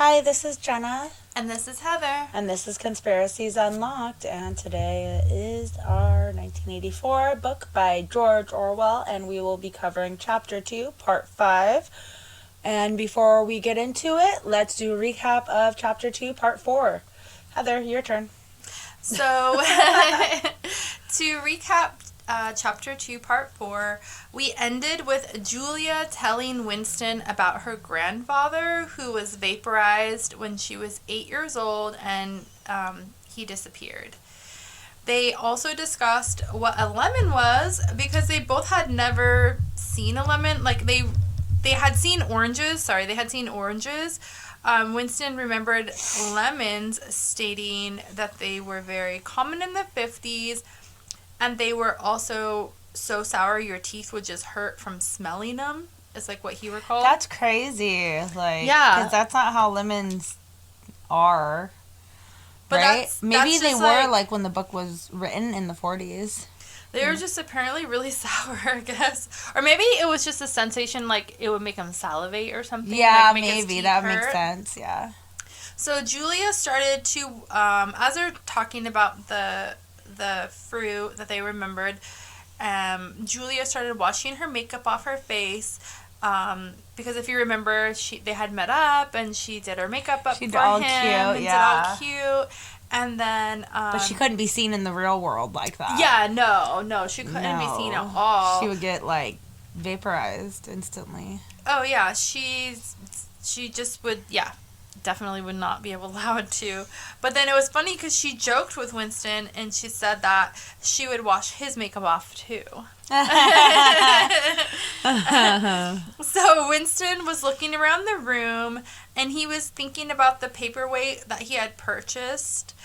Hi, this is Jenna. And this is Heather. And this is Conspiracies Unlocked. And today is our 1984 book by George Orwell. And we will be covering Chapter 2, Part 5. And before we get into it, let's do a recap of Chapter 2, Part 4. Heather, your turn. So, to recap Chapter 2, Part 4, we ended with Julia telling Winston about her grandfather who was vaporized when she was 8 years old and he disappeared. They also discussed what a lemon was because they both had never seen a lemon. Like, they had seen oranges. Winston remembered lemons, stating that they were very common in the 50s, and they were also so sour your teeth would just hurt from smelling them. Is like what he recalled. That's crazy. Like, yeah, because that's not how lemons are. But right? Maybe that's they were like when the book was written in the 40s. They were just apparently really sour, I guess. Or maybe it was just a sensation like it would make them salivate or something. Yeah, like maybe. That makes sense, yeah. So Julia started to, as they're talking about the fruit that they remembered, Julia started washing her makeup off her face. Because if you remember, they had met up and she did her makeup up for him. Did all cute. And then... but she couldn't be seen in the real world like that. Yeah, no, she couldn't be seen at all. She would get, like, vaporized instantly. Oh, yeah, she just would, definitely would not be allowed to. But then it was funny because she joked with Winston and she said that she would wash his makeup off, too. So Winston was looking around the room and he was thinking about the paperweight that he had purchased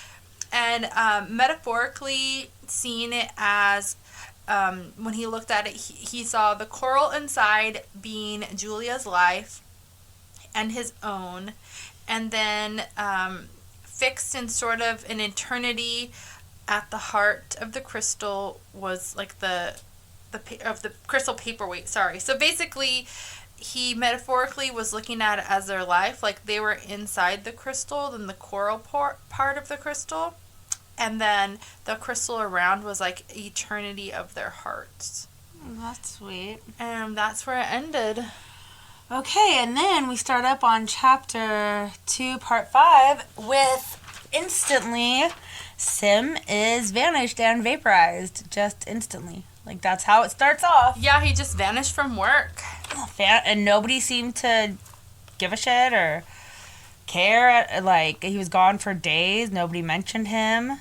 and metaphorically seeing it as when he looked at it, he saw the coral inside being Julia's life and his own, and then fixed in sort of an eternity at the heart of the crystal was like the crystal paperweight. Sorry. So basically, he metaphorically was looking at it as their life, like they were inside the crystal, then the coral part of the crystal, and then the crystal around was like eternity of their hearts. That's sweet. And that's where it ended. Okay, and then we start up on Chapter 2, Part 5 with instantly Sim is vanished and vaporized. Just instantly. Like, that's how it starts off. Yeah, he just vanished from work. And nobody seemed to give a shit or care. Like, he was gone for days. Nobody mentioned him.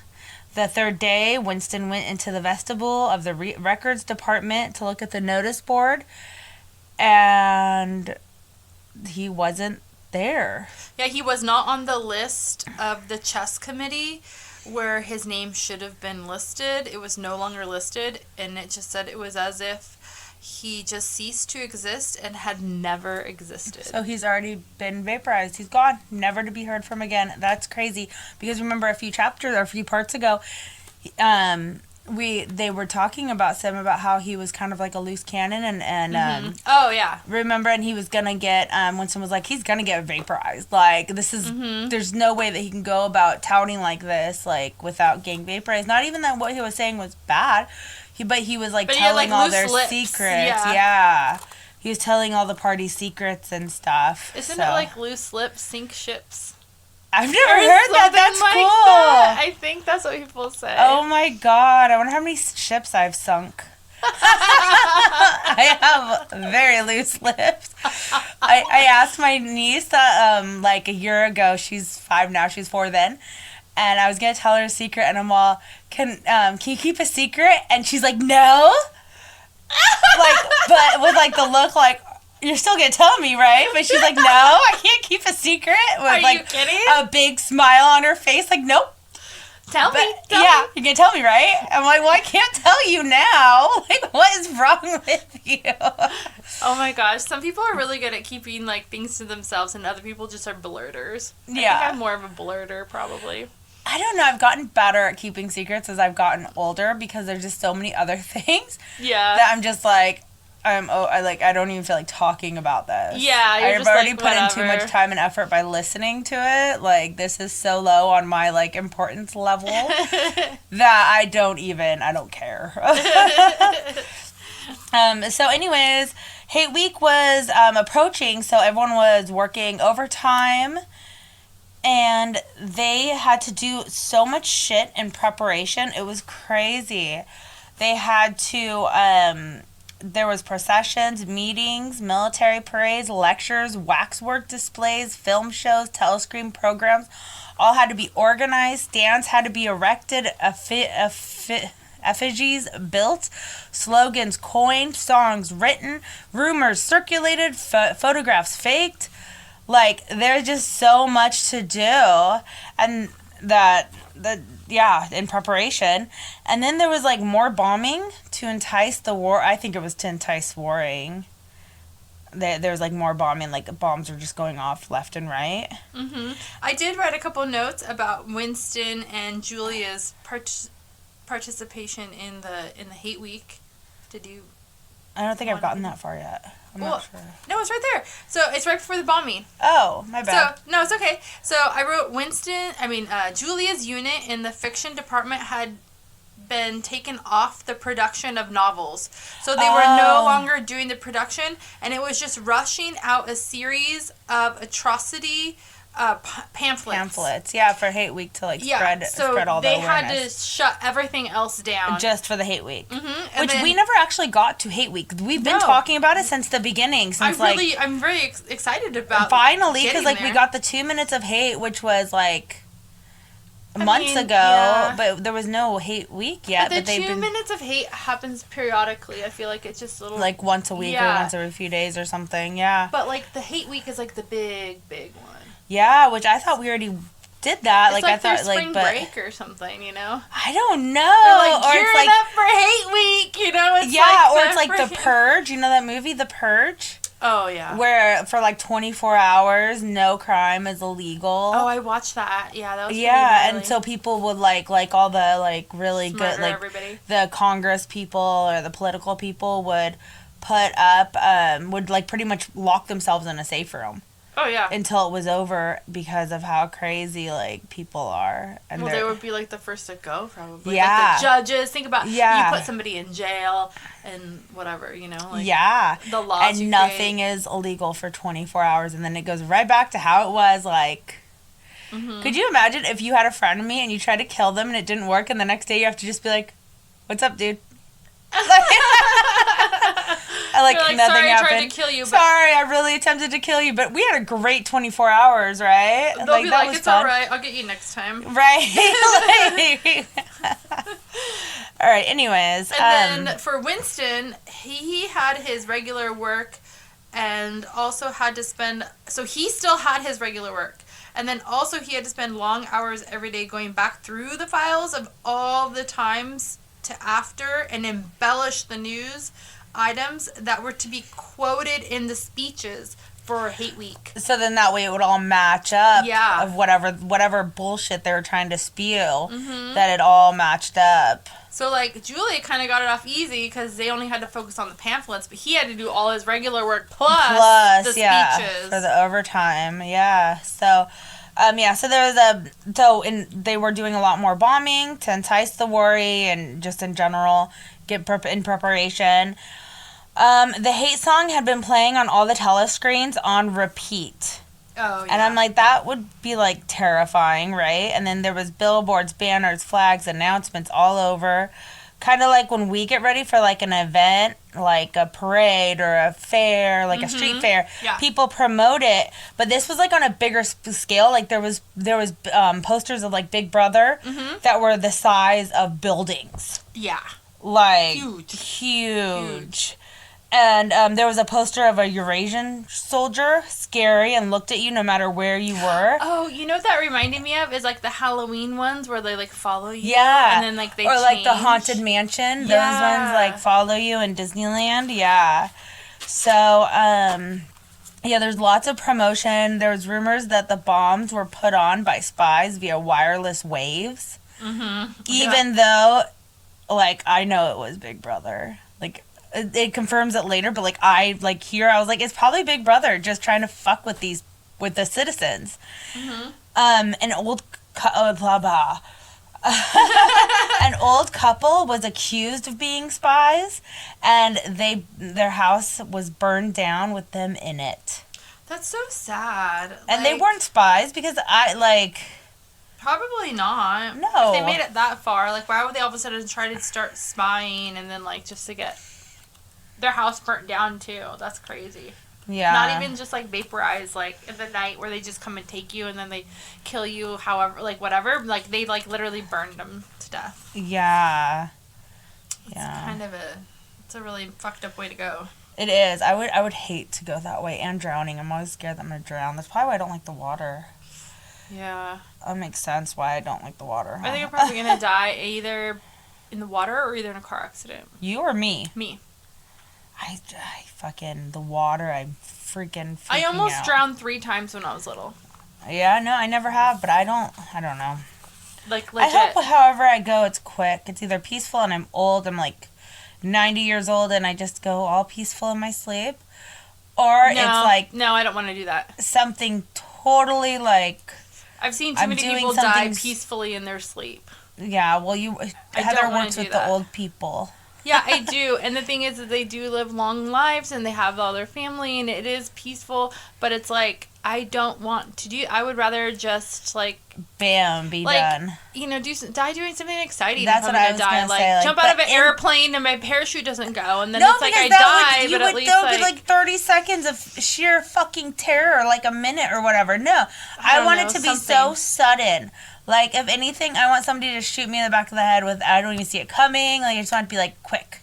The third day, Winston went into the vestibule of the records department to look at the notice board. And he wasn't there. Yeah, he was not on the list of the chess committee where his name should have been listed. It was no longer listed, and it just said it was as if he just ceased to exist and had never existed. So he's already been vaporized. He's gone, never to be heard from again. That's crazy. Because remember a few parts ago, they were talking about Sim, about how he was kind of like a loose cannon and oh yeah, remember, and he was gonna get Winston was like, he's gonna get vaporized, like this is there's no way that he can go about touting like this, like without getting vaporized. Not even that what he was saying was bad, but he was like telling all their secrets. Yeah, he was telling all the party secrets and stuff. Isn't it like loose lips sink ships? I've never heard that. That's like cool. That. I think that's what people say. Oh my god. I wonder how many ships I've sunk. I have very loose lips. I asked my niece like a year ago. She's 5 now. She was 4 then. And I was going to tell her a secret. And I'm all, can you keep a secret? And she's like, no. Like, but with like the look like, you're still going to tell me, right? But she's like, no, I can't keep a secret. With Are like you kidding? A big smile on her face. Like, nope. Tell me. You're going to tell me, right? I'm like, well, I can't tell you now. Like, what is wrong with you? Oh my gosh. Some people are really good at keeping like things to themselves and other people just are blurters. Yeah. I think I'm more of a blurter, probably. I don't know. I've gotten better at keeping secrets as I've gotten older because there's just so many other things. Yeah. That I'm just like, I don't even feel like talking about this. Yeah, you're I've just already like, put in too whatever. much time and effort by listening to it. Like, this is so low on my, like, importance level that I don't care. So anyways, Hate Week was approaching, so everyone was working overtime, and they had to do so much shit in preparation. It was crazy. They had to, there was processions, meetings, military parades, lectures, waxwork displays, film shows, telescreen programs. All had to be organized. Stands had to be erected. Effigies built. Slogans coined. Songs written. Rumors circulated. Photographs faked. Like, there's just so much to do. And in preparation. And then there was, like, more bombing to entice the war. I think it was to entice warring. There was, like, more bombing. Like, bombs were just going off left and right. Mm-hmm. I did write a couple notes about Winston and Julia's participation in the Hate Week. Did you? I don't think I've gotten that far yet. I'm not sure. No, it's right there. So it's right before the bombing. Oh, my bad. So, no, it's okay. So I wrote Julia's unit in the fiction department had been taken off the production of novels. So they were no longer doing the production, and it was just rushing out a series of atrocity pamphlets. Yeah, for Hate Week to, like, spread all the awareness. So they had to shut everything else down. Just for the Hate Week. Mm-hmm. Which we never actually got to Hate Week. We've been talking about it since the beginning. I'm very excited about finally, because, like, there. we got the 2 minutes of hate, which was, like, months ago, but there was no Hate Week yet. But the 2 minutes of hate happens periodically. I feel like it's just a little... Like, once a week or once every few days or something, yeah. But, like, the Hate Week is, like, the big one. Yeah, which I thought we already did that. It's like I thought, spring break or something, you know? I don't know. They're like, or gearing it's like up for Hate Week, you know? It's like The Purge. You know that movie, The Purge? Oh, yeah. Where for, like, 24 hours, no crime is illegal. Oh, I watched that. Yeah, that was and so people would, like all the, like, really good, like, everybody. The Congress people or the political people would put up, would, like, pretty much lock themselves in a safe room. Oh, yeah. Until it was over because of how crazy, like, people are. And they would be, like, the first to go, probably. Yeah. Like, the judges. Think about, you put somebody in jail and whatever, you know? Like, the laws and nothing is illegal for 24 hours, and then it goes right back to how it was, like... Mm-hmm. Could you imagine if you had a friend of me and you tried to kill them and it didn't work, and the next day you have to just be like, what's up, dude? Like nothing sorry, happened. I tried to kill you. But sorry, I really attempted to kill you, but we had a great 24 hours, right? They'll be like, it's fun. all right. I'll get you next time. Right. All right. Anyways, and then for Winston, he had his regular work, and also had to spend. So he still had his regular work. And then also he had to spend long hours every day going back through the files of all the times to after and embellish the news items that were to be quoted in the speeches for Hate Week. So then that way it would all match up. Yeah. Of whatever bullshit they were trying to spew, that it all matched up. So, like, Julia kind of got it off easy because they only had to focus on the pamphlets, but he had to do all his regular work plus the speeches. For the overtime, yeah. So, so they were doing a lot more bombing to entice the worry and just in general get in preparation. The hate song had been playing on all the telescreens on repeat. Oh, yeah. And I'm like, that would be, like, terrifying, right? And then there was billboards, banners, flags, announcements all over. Kind of like when we get ready for, like, an event, like a parade or a fair, like a street fair. Yeah. People promote it. But this was, like, on a bigger scale. Like, there was posters of, like, Big Brother that were the size of buildings. Yeah. Like, huge. And there was a poster of a Eurasian soldier, scary, and looked at you no matter where you were. Oh, you know what that reminded me of? Is, like, the Halloween ones where they, like, follow you. Yeah. And then, like, they Or, change. like, the Haunted Mansion. Yeah. Those ones, like, follow you in Disneyland. Yeah. So, there's lots of promotion. There was rumors that the bombs were put on by spies via wireless waves. Mm-hmm. Even though, like, I know it was Big Brother. Like... it confirms it later, but like I was like, it's probably Big Brother just trying to fuck with the citizens. Mm-hmm. An old blah blah. An old couple was accused of being spies, and their house was burned down with them in it. That's so sad. And they weren't spies because Probably not. No. If they made it that far, like, why would they all of a sudden try to start spying and then, like, just to get their house burnt down, too? That's crazy. Yeah. Not even just, like, vaporized, like, in the night where they just come and take you and then they kill you, however, like, whatever. Like, they, like, literally burned them to death. Yeah. It's a really fucked up way to go. It is. I would hate to go that way, and drowning. I'm always scared that I'm going to drown. That's probably why I don't like the water. Yeah. That makes sense why I don't like the water. I think I'm probably going to die either in the water or either in a car accident. You or me? Me. I fucking, the water, I'm freaking I almost out. drowned 3 times when I was little. Yeah, no, I never have, but I don't know. Like, legit. I hope however I go, it's quick. It's either peaceful and I'm old, I'm like 90 years old and I just go all peaceful in my sleep. Or it's like... No, I don't want to do that. Something totally like... I've seen too many people die peacefully in their sleep. Yeah, well, Heather works with the old people. Yeah, I do. And the thing is that they do live long lives and they have all their family and it is peaceful. But it's like, I don't want to do... I would rather just, like... Bam, be done. You know, die doing something exciting. That's what I was going to say. Jump out of an airplane and my parachute doesn't go. And then it's like I die, but at least that would be like 30 seconds of sheer fucking terror, like a minute or whatever. No, I want it to be so sudden. Like, if anything, I want somebody to shoot me in the back of the head with, I don't even see it coming. Like, I just want it to be, like, quick.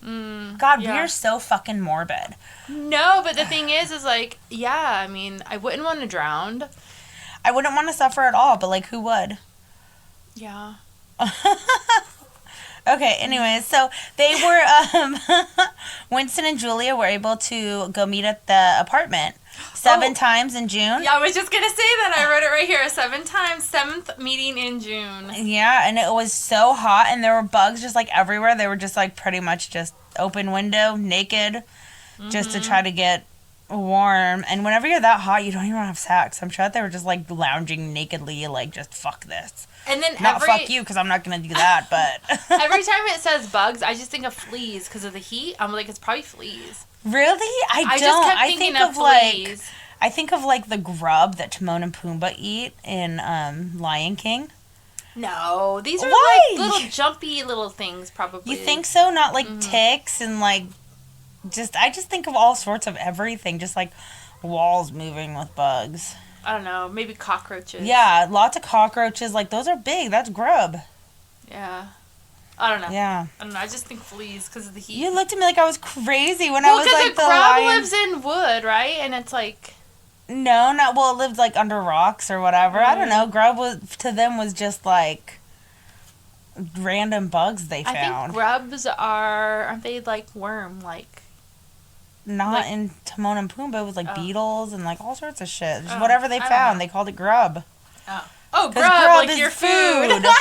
God, we're so fucking morbid. No, but the thing is like, yeah, I mean, I wouldn't want to drown. I wouldn't want to suffer at all, but, like, who would? Yeah. Okay, anyways, so they were, Winston and Julia were able to go meet at the apartment 7 times in June. Yeah, I was just going to say that. I wrote it right here. 7 times, 7th meeting in June. Yeah, and it was so hot, and there were bugs just, like, everywhere. They were just, like, pretty much just open window, naked, just to try to get warm. And whenever you're that hot, you don't even want to have sex. I'm sure that they were just, like, lounging nakedly, like, just fuck this. And then not fuck you, because I'm not going to do that, but... Every time it says bugs, I just think of fleas because of the heat. I'm like, it's probably fleas. Really? I don't. Just kept thinking of fleas. I think of, like, the grub that Timon and Pumbaa eat in Lion King. No, these are, like, little jumpy little things, probably. You think so? Not, like, ticks and, like, I just think of all sorts of everything. Just, like, walls moving with bugs. I don't know. Maybe cockroaches. Yeah, lots of cockroaches. Like, those are big. That's grub. Yeah. I don't know. Yeah. I don't know. I just think fleas because of the heat. You looked at me like I was crazy when I was, like, the grub lives in wood, right? And it's, like... No, not... Well, it lived, like, under rocks or whatever. I don't know. Grub to them was just, like... random bugs they found. I think grubs aren't they like worm, like... Not like, in Timon and Pumbaa. It was like beetles and like all sorts of shit. Just whatever they found, they called it grub. Oh, grub like your food. I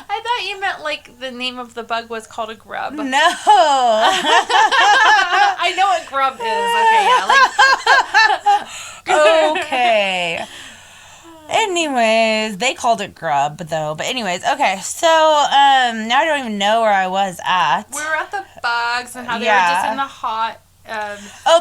thought you meant like the name of the bug was called a grub. No. I know what grub is. Okay, yeah. Like. Okay. Anyways, they called it grub, though. But anyways, okay. So, now I don't even know where I was at. We were at the bugs and how they were just in the hot...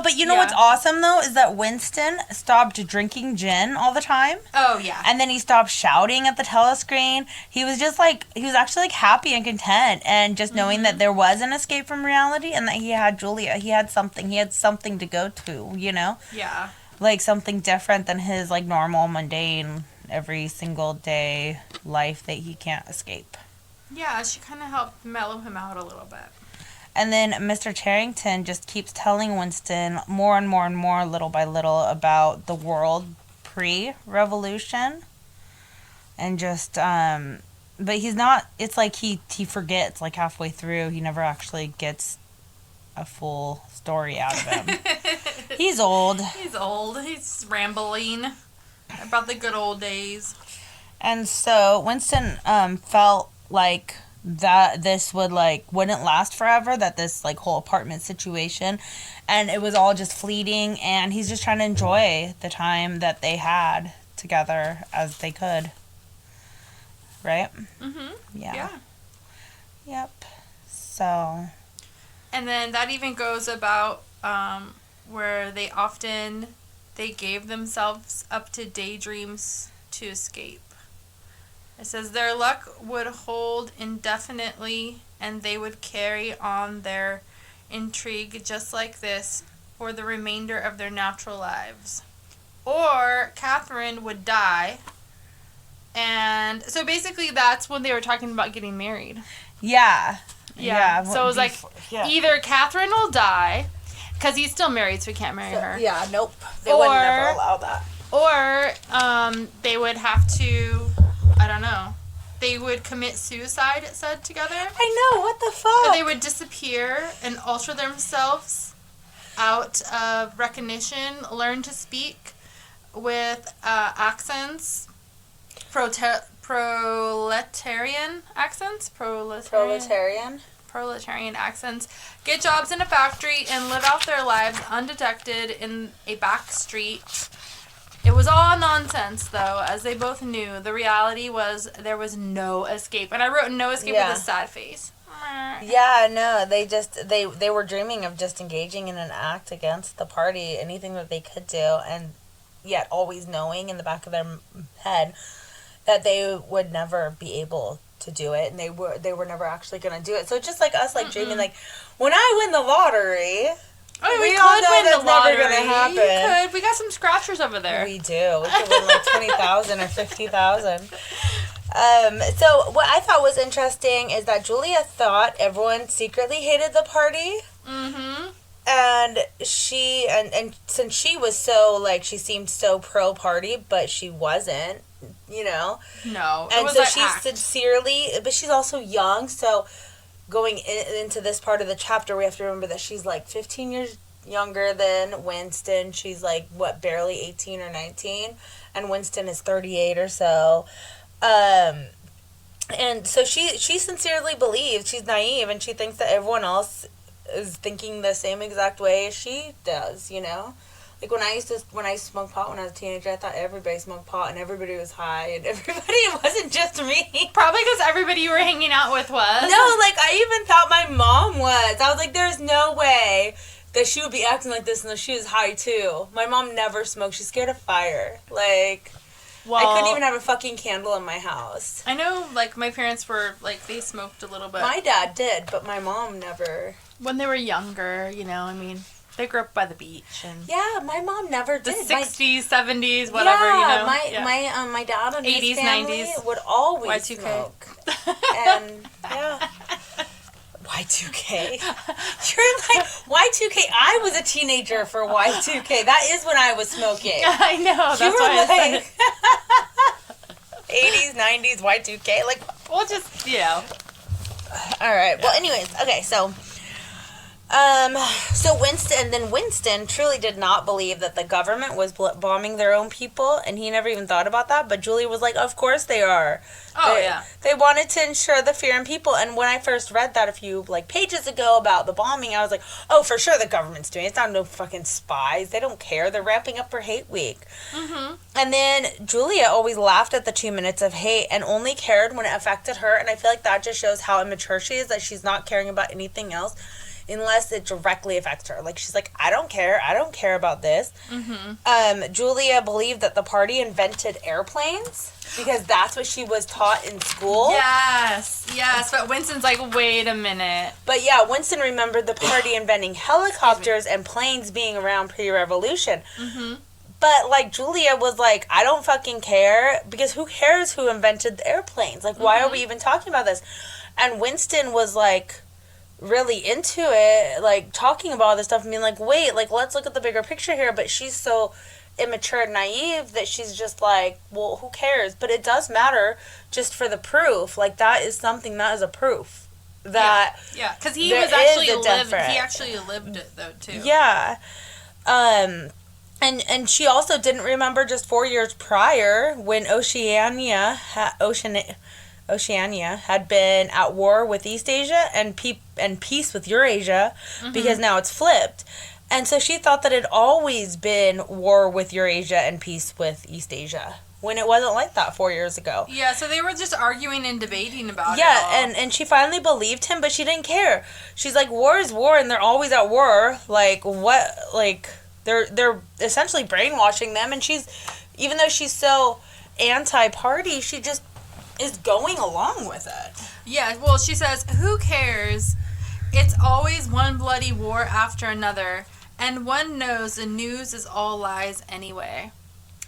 but you know what's awesome, though, is that Winston stopped drinking gin all the time. Oh, yeah. And then he stopped shouting at the telescreen. He was just, like, he was actually, like, happy and content. And just knowing that there was an escape from reality and that he had Julia. He had something to go to, you know? Yeah. Like, something different than his, like, normal, mundane, every single day life that he can't escape. Yeah, she kind of helped mellow him out a little bit. And then Mr. Charrington just keeps telling Winston more and more and more, little by little, about the world pre-revolution. And just, but he's not, it's like he forgets, like, halfway through. He never actually gets a full story out of him. He's old. He's rambling about the good old days. And so Winston felt like that this would, like, wouldn't last forever, that this, like, whole apartment situation, and it was all just fleeting, and he's just trying to enjoy the time that they had together as they could. Right? Mm-hmm. Yeah. Yep. So. And then that even goes about where they gave themselves up to daydreams to escape. It says their luck would hold indefinitely and they would carry on their intrigue just like this for the remainder of their natural lives. Or Catherine would die. And so basically that's when they were talking about getting married. Yeah. Yeah. So it was like, either Catherine will die, because he's still married, so he can't marry her. Yeah, nope. They would never allow that. Or they would have to, I don't know, they would commit suicide, it said, together. I know, what the fuck? Or they would disappear and alter themselves out of recognition, learn to speak with accents, proletarian accents? Proletarian accents, get jobs in a factory, and live out their lives undetected in a back street. It was all nonsense, though, as they both knew. The reality was there was no escape. And I wrote no escape with a sad face. Yeah, no, they were dreaming of just engaging in an act against the party, anything that they could do, and yet always knowing in the back of their head that they would never be able to do it, and they were never actually going to do it. So just like us, like dreaming, like, when I win the lottery, we all know that's never going to happen. You could. We got some scratchers over there. We do. We could win like 20,000 or 50,000. So what I thought was interesting is that Julia thought everyone secretly hated the party. Mm-hmm. And she, and since she was so, like, she seemed so pro-party, but she wasn't, you know? No. And so she's sincerely, but she's also young, so going into this part of the chapter, we have to remember that she's, like, 15 years younger than Winston. She's, like, barely 18 or 19, and Winston is 38 or so. And so she sincerely believes, she's naive, and she thinks that everyone else is thinking the same exact way as she does, you know? Like, when I used to smoke pot when I was a teenager, I thought everybody smoked pot and everybody was high and it wasn't just me. Probably because everybody you were hanging out with was. No, like, I even thought my mom was. I was like, there's no way that she would be acting like this unless she was high, too. My mom never smoked. She's scared of fire. Like, well, I couldn't even have a fucking candle in my house. I know, like, my parents were, like, they smoked a little bit. My dad did, but my mom never. When they were younger, you know, I mean, they grew up by the beach. And yeah, my mom never did. The 60s, 70s, whatever, yeah, you know. My dad and 80s, his family 90s. would always Y2K. smoke. And, yeah. Y2K? You're like, Y2K, I was a teenager for Y2K. That is when I was smoking. I know, that's why I said it. 80s, 90s, Y2K, like. We'll just, you know. Alright, well, anyways, okay, so Winston truly did not believe that the government was bombing their own people, and he never even thought about that, but Julia was like, of course they are. Oh, They wanted to ensure the fear in people, and when I first read that a few, like, pages ago about the bombing, I was like, oh, for sure the government's doing it. It's not no fucking spies. They don't care. They're ramping up for hate week. Mm-hmm. And then Julia always laughed at the 2 minutes of hate and only cared when it affected her, and I feel like that just shows how immature she is, that she's not caring about anything else unless it directly affects her. Like, she's like, I don't care about this. Mm-hmm. Julia believed that the party invented airplanes because that's what she was taught in school. Yes, but Winston's like, wait a minute. But yeah, Winston remembered the party inventing helicopters and planes being around pre-revolution. Mm-hmm. But, like, Julia was like, I don't fucking care, because who cares who invented the airplanes? Like, why are we even talking about this? And Winston was, like, really into it, like, talking about all this stuff and being like, wait, like, let's look at the bigger picture here. But she's so immature and naive that she's just like, well, who cares? But it does matter just for the proof. Like, that is something that is a proof that because he actually lived it though too. Yeah. And she also didn't remember just 4 years prior when Oceania Oceania, had been at war with East Asia and peace with Eurasia, because now it's flipped. And so she thought that it had always been war with Eurasia and peace with East Asia, when it wasn't like that 4 years ago. Yeah, so they were just arguing and debating about it. Yeah, and she finally believed him, but she didn't care. She's like, war is war, and they're always at war. Like, what? Like, they're essentially brainwashing them, and she's, even though she's so anti-party, she just is going along with it. Yeah, well, she says, who cares? It's always one bloody war after another, and one knows the news is all lies anyway.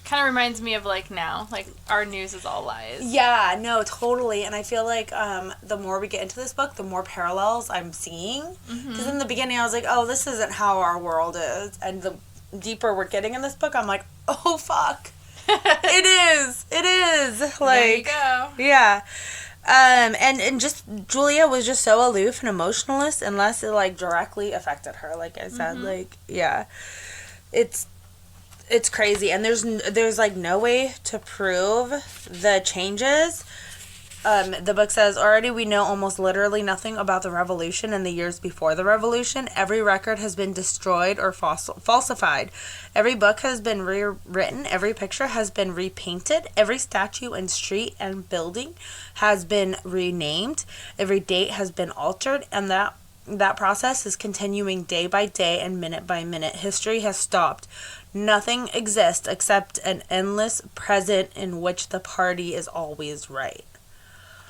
Kind of reminds me of, like, now. Like, our news is all lies. Yeah, no, totally. And I feel like the more we get into this book, the more parallels I'm seeing. Because in the beginning, I was like, oh, this isn't how our world is. And the deeper we're getting in this book, I'm like, oh, fuck. It is. Like, there you go. Yeah. And just, Julia was just so aloof and emotionless unless it, like, directly affected her. Like I said, like, yeah. It's crazy, and there's like no way to prove the changes. The book says, already we know almost literally nothing about the revolution and the years before the revolution. Every record has been destroyed or falsified. Every book has been rewritten. Every picture has been repainted. Every statue and street and building has been renamed. Every date has been altered, and that process is continuing day by day and minute by minute. History has stopped. Nothing exists except an endless present in which the party is always right.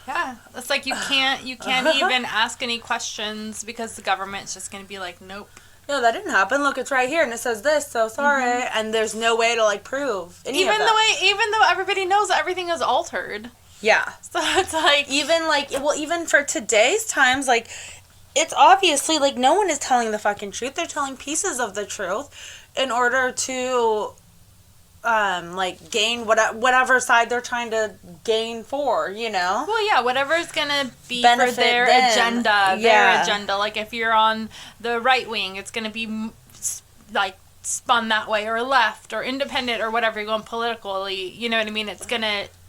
Yeah, it's like you can't even ask any questions because the government's just going to be like, nope. No, that didn't happen. Look, it's right here, and it says this. So sorry, and there's no way to like prove any of that. Even though everybody knows that everything is altered. Yeah. So it's like even for today's times, like, it's obviously like no one is telling the fucking truth. They're telling pieces of the truth in order to like gain whatever side they're trying to gain for, you know? Well, yeah, whatever's gonna be benefit for their them. agenda. Yeah. Their agenda. Like, if you're on the right wing, it's gonna be like spun that way, or left, or independent, or whatever you're going politically. You know what I mean?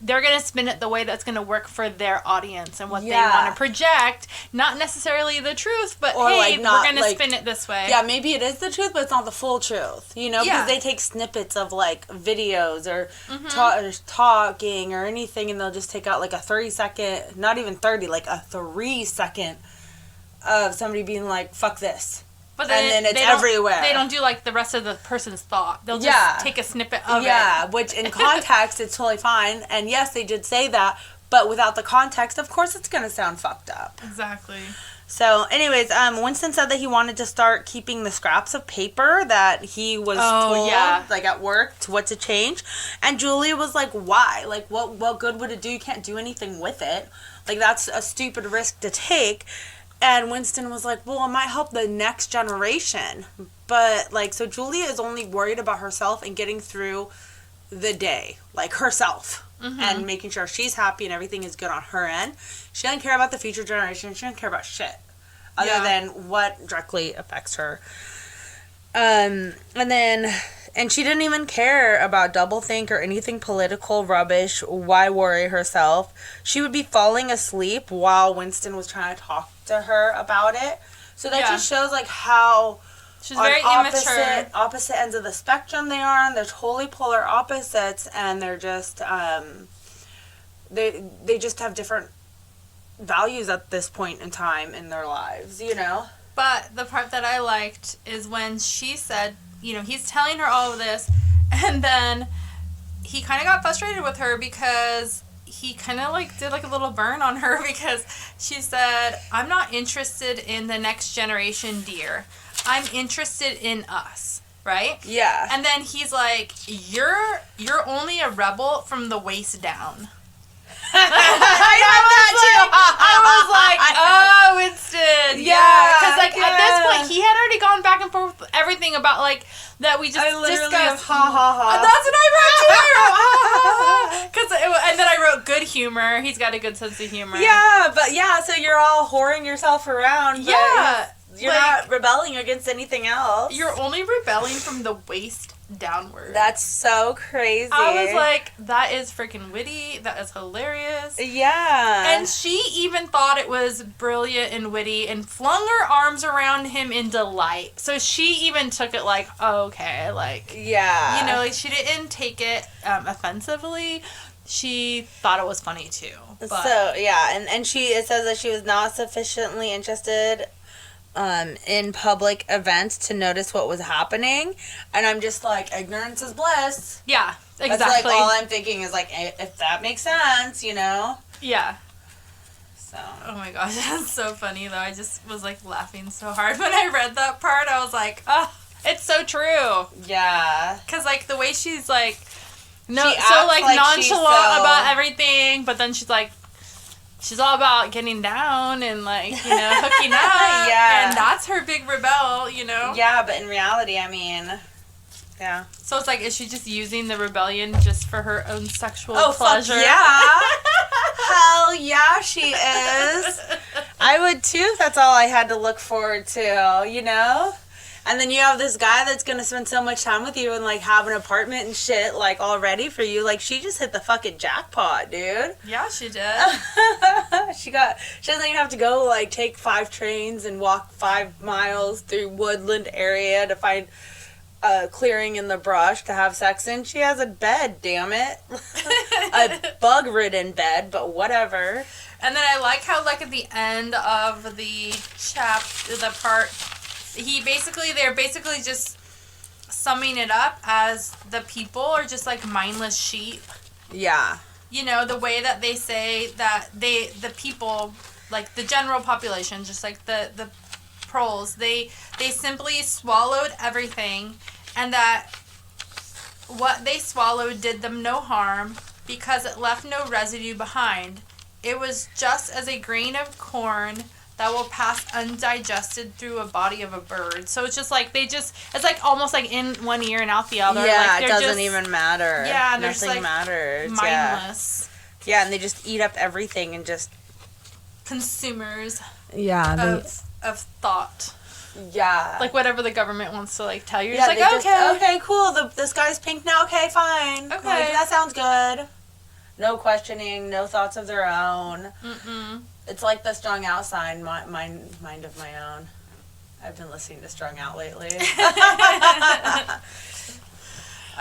They're gonna spin it the way that's gonna work for their audience and what they want to project. Not necessarily the truth, but or hey, we're gonna spin it this way. Yeah, maybe it is the truth, but it's not the full truth. You know, because they take snippets of like videos or talking or anything, and they'll just take out like a 30-second, not even 30, like a 3-second of somebody being like, "Fuck this." But then it's everywhere. They don't do like the rest of the person's thought. They'll just take a snippet of it. Yeah, which in context, it's totally fine. And yes, they did say that, but without the context, of course, it's going to sound fucked up. Exactly. So, anyways, Winston said that he wanted to start keeping the scraps of paper that he was told, like at work, what to change. And Julia was like, why? Like, what good would it do? You can't do anything with it. Like, that's a stupid risk to take. And Winston was like, well, it might help the next generation. But, like, so Julia is only worried about herself and getting through the day. Like, herself. And making sure she's happy and everything is good on her end. She doesn't care about the future generation. She doesn't care about shit. Other than what directly affects her. And she didn't even care about doublethink or anything political rubbish. Why worry herself? She would be falling asleep while Winston was trying to talk to her about it. So that just shows like how she's very immature. Opposite ends of the spectrum they are on. They're totally polar opposites, and they're just they just have different values at this point in time in their lives, you know? But the part that I liked is when she said, you know, he's telling her all of this, and then he kind of got frustrated with her because he kind of like did like a little burn on her because she said, I'm not interested in the next generation, dear. I'm interested in us, right? Yeah. And then he's like, you're only a rebel from the waist down. I was like, oh, Winston. Yeah. Because, like, at this point, he had already gone back and forth with everything about, like, that we just discussed. Ha, ha, ha. That's what I wrote, too. And then I wrote good humor. He's got a good sense of humor. Yeah, but, so you're all whoring yourself around. But you're not rebelling against anything else. You're only rebelling from the waist downward. That's so crazy. I was like, that is freaking witty. That is hilarious. Yeah. And she even thought it was brilliant and witty and flung her arms around him in delight. So she even took it like, oh, okay, like, yeah. you know, like she didn't take it offensively. She thought it was funny too. But. So, yeah, and it says that she was not sufficiently interested in public events to notice what was happening. And I'm just like, ignorance is bliss. Yeah, exactly. That's like all I'm thinking is like, if that makes sense, you know? Yeah. So. Oh my gosh, that's so funny though. I just was like laughing so hard when I read that part. I was like, oh, it's so true. Yeah. Because like the way she's like, no, she so like nonchalant about everything, but then she's like, she's all about getting down and like, you know, hooking up. Yeah. And that's her big rebel, you know? Yeah, but in reality, I mean, yeah. So it's like, is she just using the rebellion just for her own sexual pleasure? Fuck yeah. Hell yeah, she is. I would too if that's all I had to look forward to, you know? And then you have this guy that's going to spend so much time with you and, like, have an apartment and shit, like, all ready for you. Like, she just hit the fucking jackpot, dude. Yeah, she did. She doesn't even have to go, like, take 5 trains and walk 5 miles through woodland area to find a clearing in the brush to have sex in. She has a bed, damn it. A bug-ridden bed, but whatever. And then I like how, like, at the end of the part... they're basically just summing it up as the people are just like mindless sheep. Yeah. You know, the way that they say that the people, like the general population, just like the proles, they simply swallowed everything, and that what they swallowed did them no harm because it left no residue behind. It was just as a grain of corn that will pass undigested through a body of a bird. So it's just like, it's like almost like in one ear and out the other. Yeah, like it doesn't even matter. Yeah, nothing just like matters. mindless. Yeah, and they just eat up everything and just... consumers of thought. Yeah. Like whatever the government wants to like tell you. Yeah, Just like, okay, cool. The sky's pink now. Okay, fine. Okay. Like, that sounds good. No questioning, no thoughts of their own. Mm-mm. It's like the strung out sign, mind of my own. I've been listening to Strung Out lately.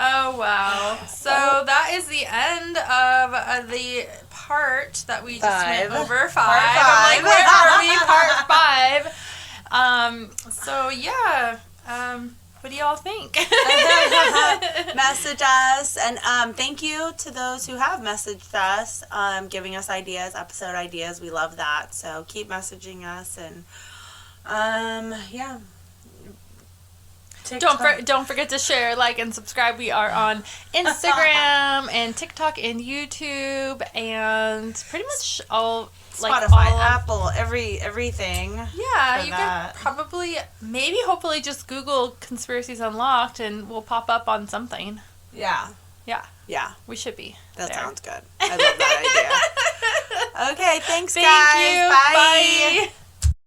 Oh, wow. So that is the end of the part that we just went over. 5. Part 5. I'm like, where are we? Part 5. So, yeah. What do y'all think? Message us, and thank you to those who have messaged us, giving us ideas, episode ideas. We love that. So keep messaging us, and yeah. Don't forget to share, like, and subscribe. We are on Instagram and TikTok and YouTube and pretty much all. Spotify, Apple, everything. Yeah, you can probably, maybe, hopefully just Google Conspiracies Unlocked and we'll pop up on something. Yeah. Yeah. Yeah. We should be. That there. sounds good. I love that idea. Okay, thanks, Thank guys. you. Bye. Bye.